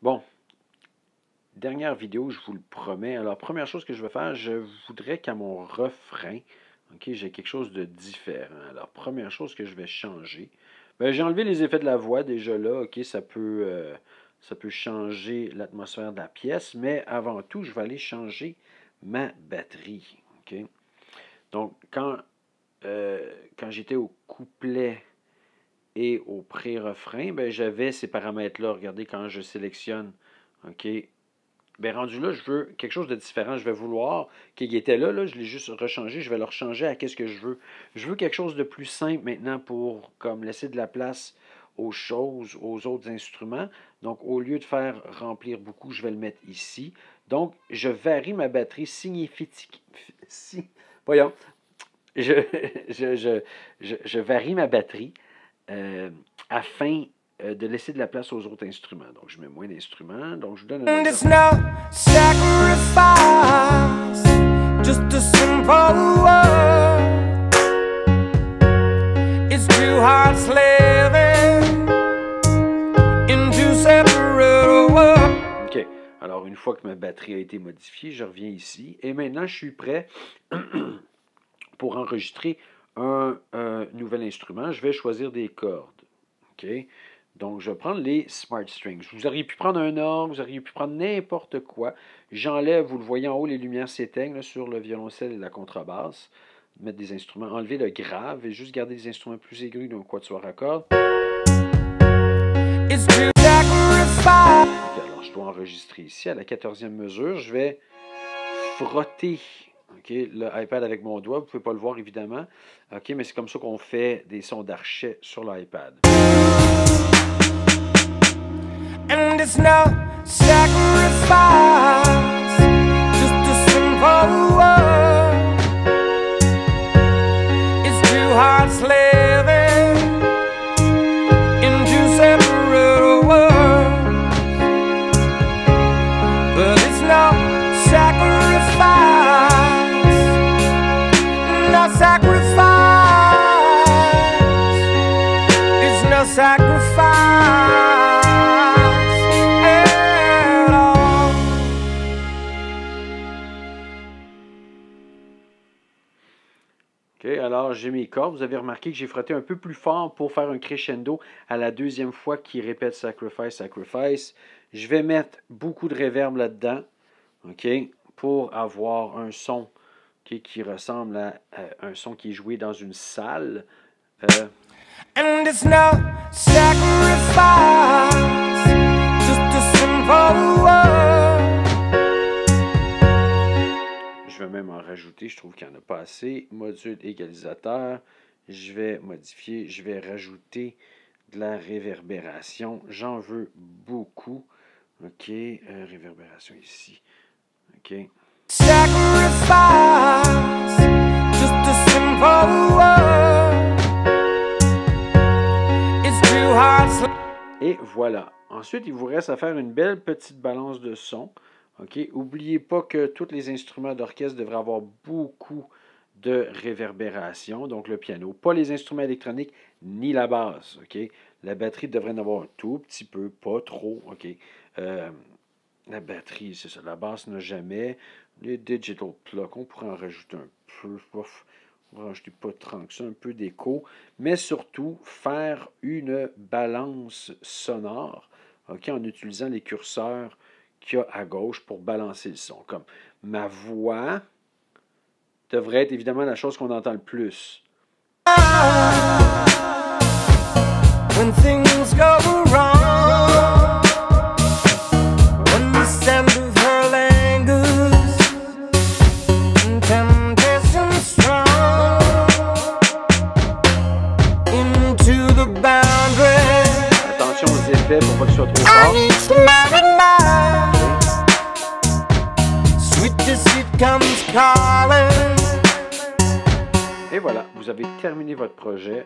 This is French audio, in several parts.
Bon, dernière vidéo, je vous le promets. Alors, première chose que je vais faire, je voudrais qu'à mon refrain, OK, j'ai quelque chose de différent. Alors, première chose que je vais changer, ben, j'ai enlevé les effets de la voix déjà là. OK, ça peut changer l'atmosphère de la pièce, mais avant tout, je vais aller changer ma batterie. OK? Donc, quand j'étais au couplet et au pré-refrain, ben, j'avais ces paramètres-là. Regardez quand je sélectionne. OK? Ben, rendu là, je veux quelque chose de différent. Je vais vouloir qu'il était là, je l'ai juste rechangé. Je vais le rechanger à qu'est-ce que je veux. Je veux quelque chose de plus simple maintenant pour comme laisser de la place aux choses, aux autres instruments. Donc, au lieu de faire remplir beaucoup, je vais le mettre ici. Donc, je varie ma batterie significativement. Voyons. Je, je varie ma batterie afin de laisser de la place aux autres instruments. Donc, je mets moins d'instruments. Donc, je vous donne un exemple. OK. Alors, une fois que ma batterie a été modifiée, je reviens ici. Et maintenant, je suis prêt pour enregistrer un nouvel instrument. Je vais choisir des cordes. OK? Donc, je vais prendre les Smart Strings. Vous auriez pu prendre un orgue, vous auriez pu prendre n'importe quoi. J'enlève, vous le voyez en haut, les lumières s'éteignent sur le violoncelle et la contrebasse. Mettre des instruments, enlever le grave et juste garder des instruments plus aigus d'un quatuor à cordes. OK, alors, je dois enregistrer ici à la 14e mesure. Je vais frotter le iPad avec mon doigt. Vous ne pouvez pas le voir, évidemment. OK, mais c'est comme ça qu'on fait des sons d'archet sur l'iPad. And it's no sacrifice, just a simple word. It's too hard slaving in two separate worlds, but it's no sacrifice, no sacrifice, it's no sacrifice. OK, alors j'ai mes cordes. Vous avez remarqué que j'ai frotté un peu plus fort pour faire un crescendo à la deuxième fois qu'il répète Sacrifice, Sacrifice. Je vais mettre beaucoup de reverb là-dedans, OK, pour avoir un son qui ressemble à un son qui est joué dans une salle. And it's no sacrifice, just a simple word. Je vais même en rajouter, je trouve qu'il n'y en a pas assez. Module égalisateur, je vais modifier, je vais rajouter de la réverbération. J'en veux beaucoup. OK, réverbération ici. OK. Sacrifice, just a simple word. It's too hard. Et voilà. Ensuite, il vous reste à faire une belle petite balance de son. OK? N'oubliez pas que tous les instruments d'orchestre devraient avoir beaucoup de réverbération, donc le piano, pas les instruments électroniques ni la basse. OK? La batterie devrait en avoir un tout petit peu, pas trop. OK? La batterie, c'est ça. La basse n'a jamais. Les digital plugs, on pourrait en rajouter un peu. On va rajouter pas tant que ça, un peu d'écho. Mais surtout, faire une balance sonore, OK, en utilisant les curseurs qu'il y a à gauche pour balancer le son. Comme ma voix devrait être évidemment la chose qu'on entend le plus. When things go wrong, when the sound of her language, temptation strong, into the boundary. Attention aux effets pour pas que ce soit trop fort. Et voilà, vous avez terminé votre projet.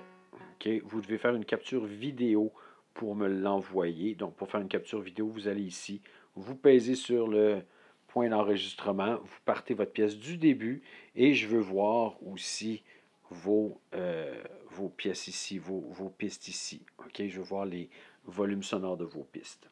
Okay. Vous devez faire une capture vidéo pour me l'envoyer. Donc, pour faire une capture vidéo, vous allez ici, vous pèsez sur le point d'enregistrement, vous partez votre pièce du début et je veux voir aussi vos pièces ici, vos pistes ici. Okay. Je veux voir les volumes sonores de vos pistes.